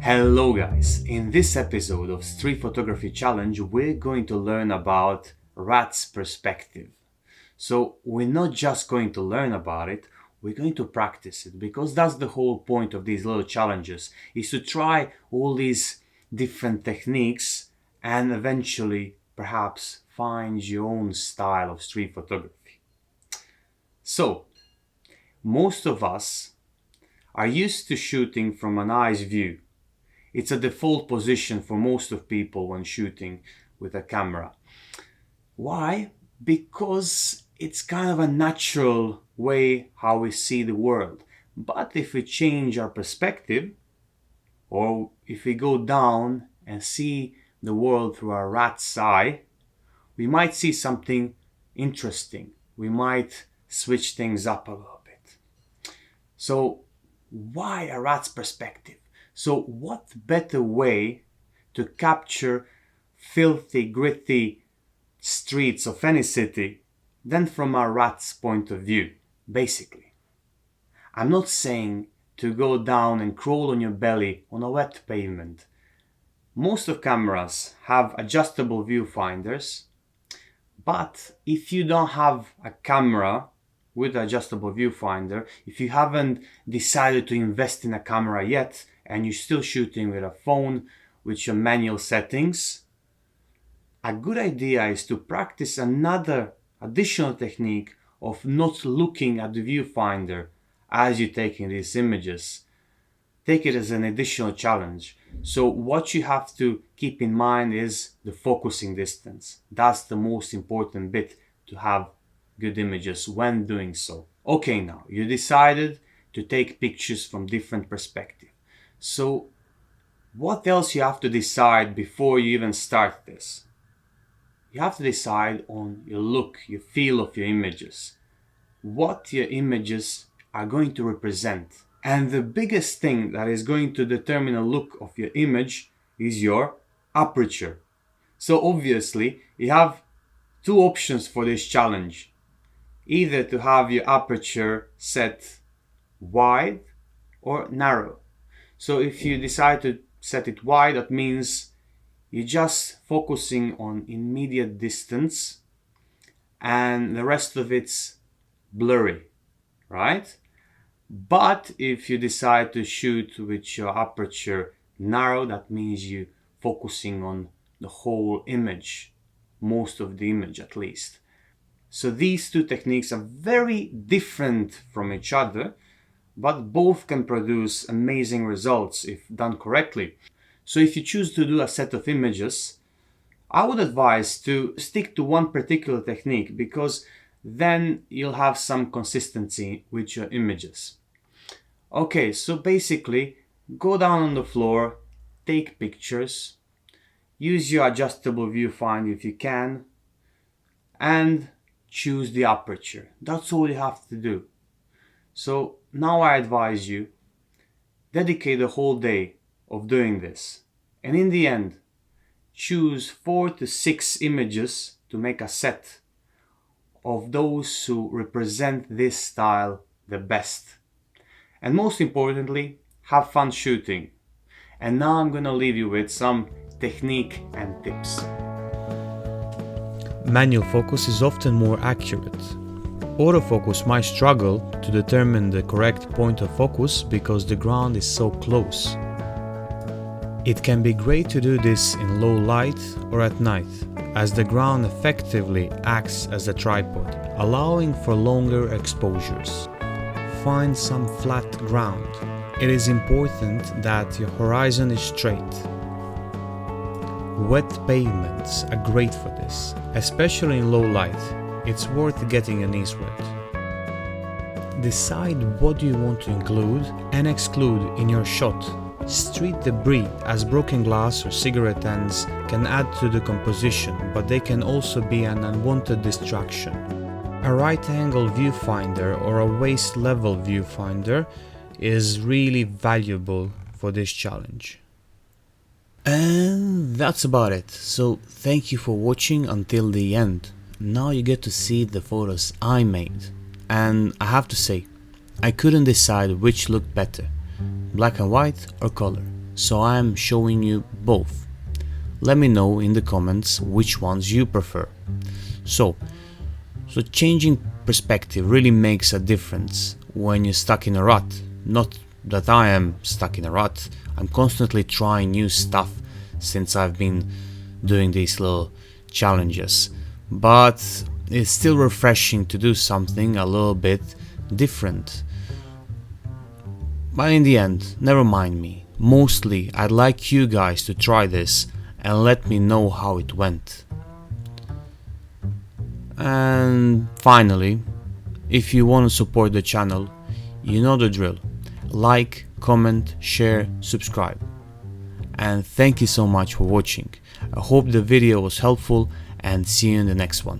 Hello guys, in this episode of Street Photography Challenge we're going to learn about rat's perspective. So we're not just going to learn about it, we're going to practice it, because that's the whole point of these little challenges, is to try all these different techniques and eventually perhaps find your own style of street photography. So most of us are used to shooting from a nice view. It's a default position for most of people when shooting with a camera. Why? Because it's kind of a natural way how we see the world. But if we change our perspective, or if we go down and see the world through a rat's eye, we might see something interesting. We might switch things up a little bit. So why a rat's perspective? So what better way to capture filthy, gritty streets of any city than from a rat's point of view, basically. I'm not saying to go down and crawl on your belly on a wet pavement. Most of cameras have adjustable viewfinders, but if you don't have a camera with adjustable viewfinder, if you haven't decided to invest in a camera yet, and you're still shooting with a phone with your manual settings, a good idea is to practice another additional technique of not looking at the viewfinder as you're taking these images. Take it as an additional challenge. So what you have to keep in mind is the focusing distance. That's the most important bit to have good images when doing so. Okay, now you decided to take pictures from different perspectives. So what else you have to decide before you even start this? You have to decide on your look, your feel of your images. What your images are going to represent. And the biggest thing that is going to determine the look of your image is your aperture. So obviously you have two options for this challenge. Either to have your aperture set wide or narrow. So if you decide to set it wide, that means you're just focusing on immediate distance and the rest of it's blurry, right? But if you decide to shoot with your aperture narrow, that means you're focusing on the whole image, most of the image at least. So these two techniques are very different from each other, but both can produce amazing results if done correctly. So if you choose to do a set of images, I would advise to stick to one particular technique, because then you'll have some consistency with your images. Okay, so basically go down on the floor, take pictures, use your adjustable viewfinder if you can, and choose the aperture. That's all you have to do. So now I advise you, dedicate a whole day of doing this, and in the end choose 4 to 6 images to make a set of those who represent this style the best. And most importantly, have fun shooting. And now I'm gonna leave you with some technique and tips. Manual focus is often more accurate. Autofocus might struggle to determine the correct point of focus because the ground is so close. It can be great to do this in low light or at night, as the ground effectively acts as a tripod, allowing for longer exposures. Find some flat ground. It is important that your horizon is straight. Wet pavements are great for this, especially in low light. It's worth getting your knees wet. Decide what you want to include and exclude in your shot. Street debris, as broken glass or cigarette ends, can add to the composition, but they can also be an unwanted distraction. A right-angle viewfinder or a waist-level viewfinder is really valuable for this challenge. And that's about it. So thank you for watching until the end. Now you get to see the photos I made. And I have to say, I couldn't decide which looked better, black and white or color. so I am showing you both. Let me know in the comments which ones you prefer. So changing perspective really makes a difference when you're stuck in a rut. Not that I am stuck in a rut, I'm constantly trying new stuff since I've been doing these little challenges, but it's still refreshing to do something a little bit different. But in the end, never mind me. Mostly I'd like you guys to try this and let me know how it went. And finally, if you want to support the channel, you know the drill. Like, comment, share, subscribe. And thank you so much for watching. I hope the video was helpful and see you in the next one.